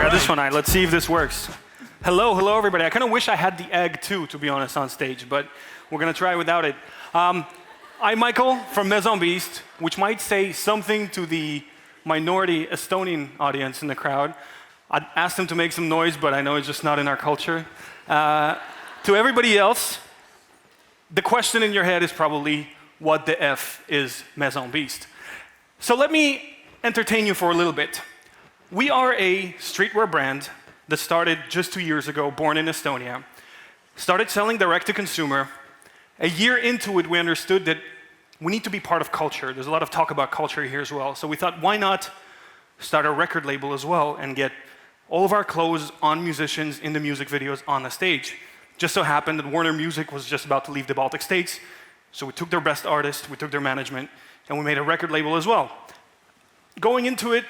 got this one. Let's see if this works. Hello, everybody. I kind of wish I had the egg too, to be honest, on stage, but we're gonna try without it. I'm Michael from Maison Beast, which might say something to the minority Estonian audience in the crowd. I asked them to make some noise, but I know it's just not in our culture. To everybody else, the question in your head is probably, what the F is Maison Beast? So let me entertain you for a little bit. We are a streetwear brand that started just 2 years ago, born in Estonia. Started selling direct to consumer. A year into it, we understood that we need to be part of culture. There's a lot of talk about culture here as well. So we thought, why not start a record label as well and get all of our clothes on musicians in the music videos on the stage. Just so happened that Warner Music was just about to leave the Baltic states. So we took their best artists, we took their management, and we made a record label as well. Going into it,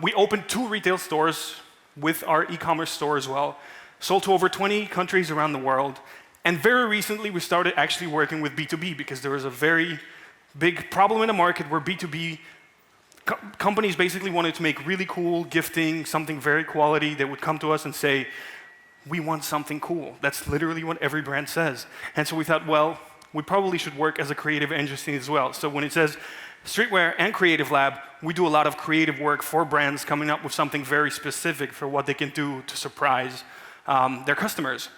we opened 2 retail stores with our e-commerce store as well. Sold to over 20 countries around the world. And very recently, we started actually working with B2B because there was a very big problem in the market where B2B companies basically wanted to make really cool gifting, something very quality. They would come to us and say, we want something cool. That's literally what every brand says. And so we thought, well, we probably should work as a creative agency as well. So when it says Streetwear and Creative Lab, we do a lot of creative work for brands coming up with something very specific for what they can do to surprise their customers.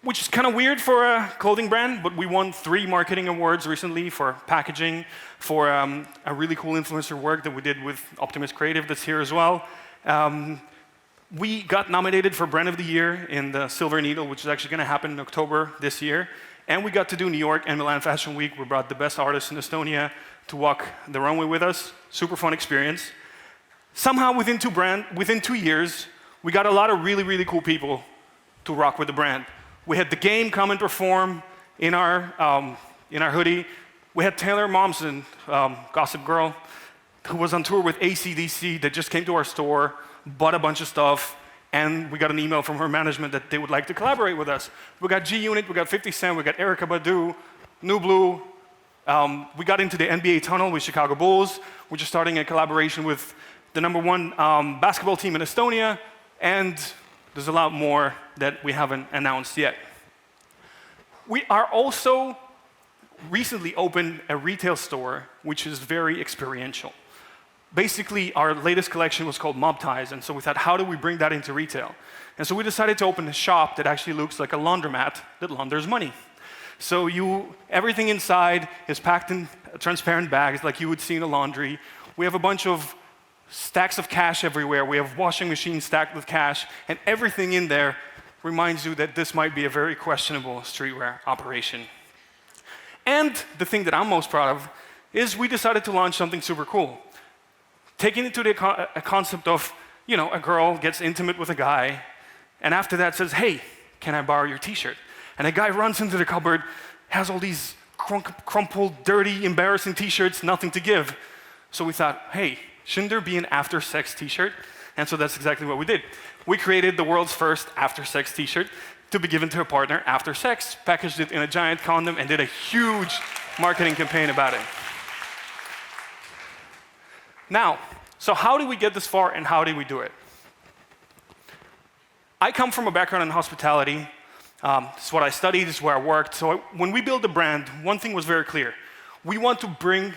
Which is kind of weird for a clothing brand, but we won 3 marketing awards recently for packaging, for a really cool influencer work that we did with Optimus Creative that's here as well. We got nominated for Brand of the Year in the Silver Needle, which is actually going to happen in October this year. And we got to do New York and Milan Fashion Week. We brought the best artists in Estonia to walk the runway with us. Super fun experience. Somehow within 2 years, we got a lot of really, really cool people to rock with the brand. We had The Game come and perform in our hoodie. We had Taylor Momsen, Gossip Girl, who was on tour with AC/DC that just came to our store, bought a bunch of stuff, and we got an email from her management that they would like to collaborate with us. We got G-Unit, we got 50 Cent, we got Erykah Badu, New Blue. We got into the NBA tunnel with Chicago Bulls. We're just starting a collaboration with the #1 basketball team in Estonia, and there's a lot more that we haven't announced yet. We are also recently opened a retail store, which is very experiential. Basically, our latest collection was called Mob Ties, and so we thought, how do we bring that into retail? And so we decided to open a shop that actually looks like a laundromat that launders money. So everything inside is packed in transparent bags like you would see in a laundry. We have a bunch of stacks of cash everywhere. We have washing machines stacked with cash, and everything in there reminds you that this might be a very questionable streetwear operation. And the thing that I'm most proud of is we decided to launch something super cool. Taking it to a concept of, a girl gets intimate with a guy, and after that says, hey, can I borrow your t-shirt? And a guy runs into the cupboard, has all these crumpled, dirty, embarrassing t-shirts, nothing to give. So we thought, hey, shouldn't there be an after-sex t-shirt? And so that's exactly what we did. We created the world's first after-sex t-shirt to be given to a partner after sex, packaged it in a giant condom, and did a huge marketing campaign about it. Now, so how did we get this far and how did we do it? I come from a background in hospitality. This is what I studied, this is where I worked. So when we built the brand, one thing was very clear. We want to bring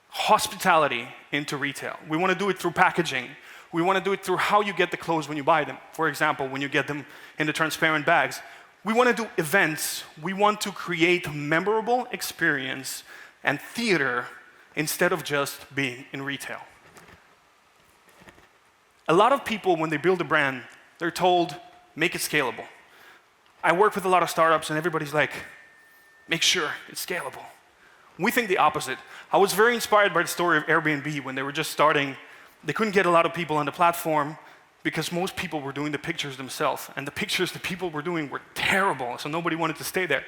hospitality into retail. We want to do it through packaging. We want to do it through how you get the clothes when you buy them. For example, when you get them in the transparent bags. We want to do events. We want to create a memorable experience and theater instead of just being in retail. A lot of people, when they build a brand, they're told, make it scalable. I work with a lot of startups and everybody's like, make sure it's scalable. We think the opposite. I was very inspired by the story of Airbnb when they were just starting. They couldn't get a lot of people on the platform because most people were doing the pictures themselves. And the pictures the people were doing were terrible, so nobody wanted to stay there.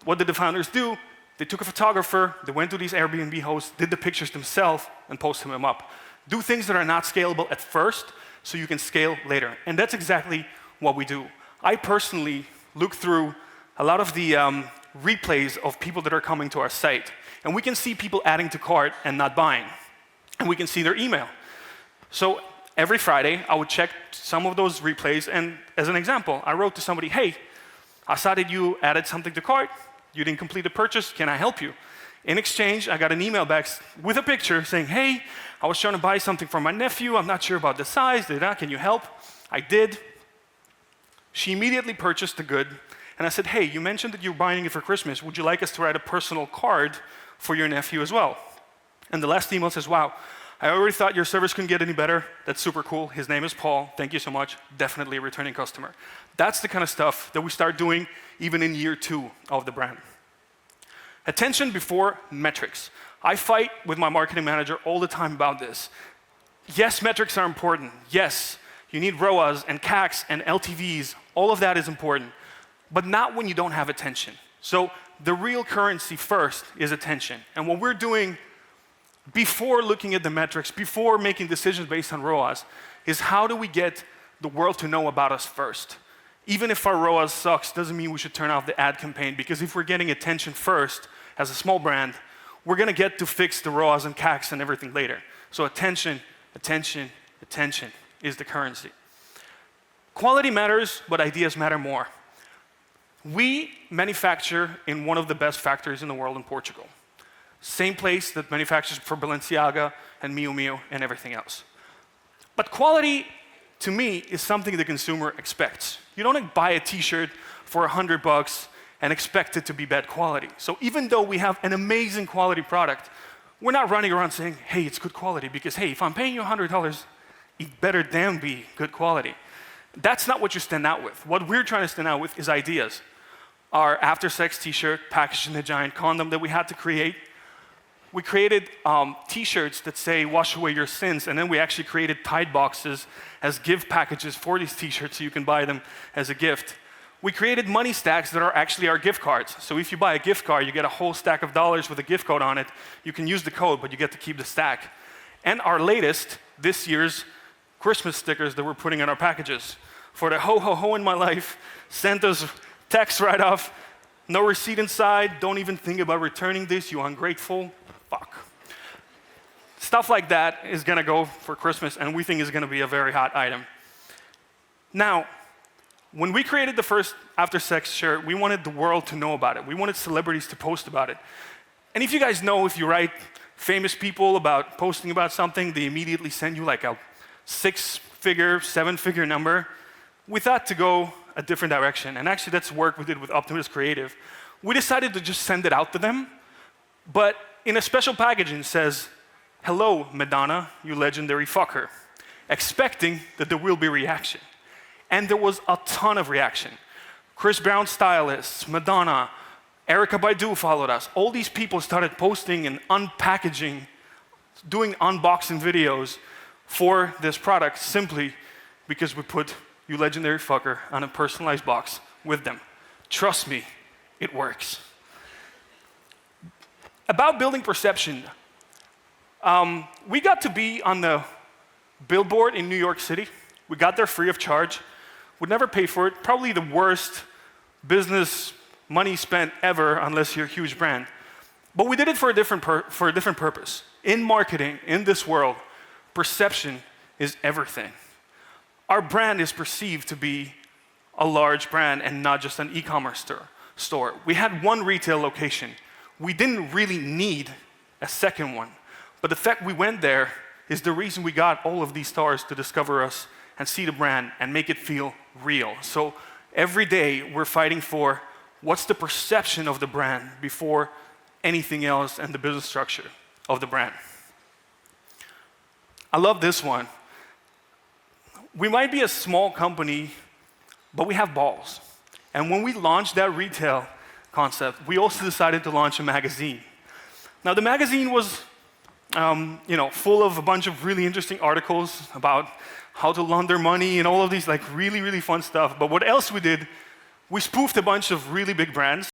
What did the founders do? They took a photographer, they went to these Airbnb hosts, did the pictures themselves, and posted them up. Do things that are not scalable at first, so you can scale later. And that's exactly what we do. I personally look through a lot of the replays of people that are coming to our site. And we can see people adding to cart and not buying. And we can see their email. So every Friday, I would check some of those replays, and as an example, I wrote to somebody, hey, I saw that you added something to cart, you didn't complete the purchase, can I help you? In exchange, I got an email back with a picture saying, hey, I was trying to buy something for my nephew, I'm not sure about the size, can you help? I did. She immediately purchased the good, and I said, hey, you mentioned that you're buying it for Christmas, would you like us to write a personal card for your nephew as well? And the last email says, wow, I already thought your service couldn't get any better. That's super cool. His name is Paul. Thank you so much. Definitely a returning customer. That's the kind of stuff that we start doing even in year 2 of the brand. Attention before metrics. I fight with my marketing manager all the time about this. Yes, metrics are important. Yes, you need ROAS and CACs and LTVs. All of that is important, but not when you don't have attention. So the real currency first is attention. And what we're doing before looking at the metrics, before making decisions based on ROAS, is how do we get the world to know about us first? Even if our ROAS sucks, doesn't mean we should turn off the ad campaign, because if we're getting attention first as a small brand, we're gonna get to fix the ROAS and CACs and everything later. So attention, attention, attention is the currency. Quality matters, but ideas matter more. We manufacture in one of the best factories in the world in Portugal. Same place that manufactures for Balenciaga and Miu Miu and everything else. But quality, to me, is something the consumer expects. You don't buy a t-shirt for $100 and expect it to be bad quality. So even though we have an amazing quality product, we're not running around saying, hey, it's good quality, because hey, if I'm paying you $100, it better damn be good quality. That's not what you stand out with. What we're trying to stand out with is ideas. Our after-sex t-shirt packaged in a giant condom that we had to create. We created t-shirts that say, wash away your sins, and then we actually created Tide boxes as gift packages for these t-shirts so you can buy them as a gift. We created money stacks that are actually our gift cards. So if you buy a gift card, you get a whole stack of dollars with a gift code on it. You can use the code, but you get to keep the stack. And our latest, this year's Christmas stickers that we're putting on our packages. For the ho, ho, ho in my life, Santa's text right off, no receipt inside, don't even think about returning this, you ungrateful. Fuck. Stuff like that is gonna go for Christmas, and we think is gonna be a very hot item. Now, when we created the first After Sex shirt, we wanted the world to know about it. We wanted celebrities to post about it. And if you guys know, if you write famous people about posting about something, they immediately send you like a 6-figure, 7-figure number. We thought to go a different direction, and actually that's work we did with Optimus Creative. We decided to just send it out to them, but in a special packaging says, hello, Madonna, you legendary fucker, expecting that there will be reaction. And there was a ton of reaction. Chris Brown stylists, Madonna, Erykah Badu followed us. All these people started posting and unpackaging, doing unboxing videos for this product simply because we put you legendary fucker on a personalized box with them. Trust me, it works. About building perception, we got to be on the billboard in New York City. We got there free of charge. Would never pay for it. Probably the worst business money spent ever, unless you're a huge brand. But we did it for a different purpose. In marketing, in this world, perception is everything. Our brand is perceived to be a large brand and not just an e-commerce store. We had one retail location. We didn't really need a second one. But the fact we went there is the reason we got all of these stars to discover us and see the brand and make it feel real. So every day we're fighting for what's the perception of the brand before anything else and the business structure of the brand. I love this one. We might be a small company, but we have balls. And when we launched that retail concept, we also decided to launch a magazine. Now the magazine was full of a bunch of really interesting articles about how to launder money and all of these like really, really fun stuff. But what else we did, we spoofed a bunch of really big brands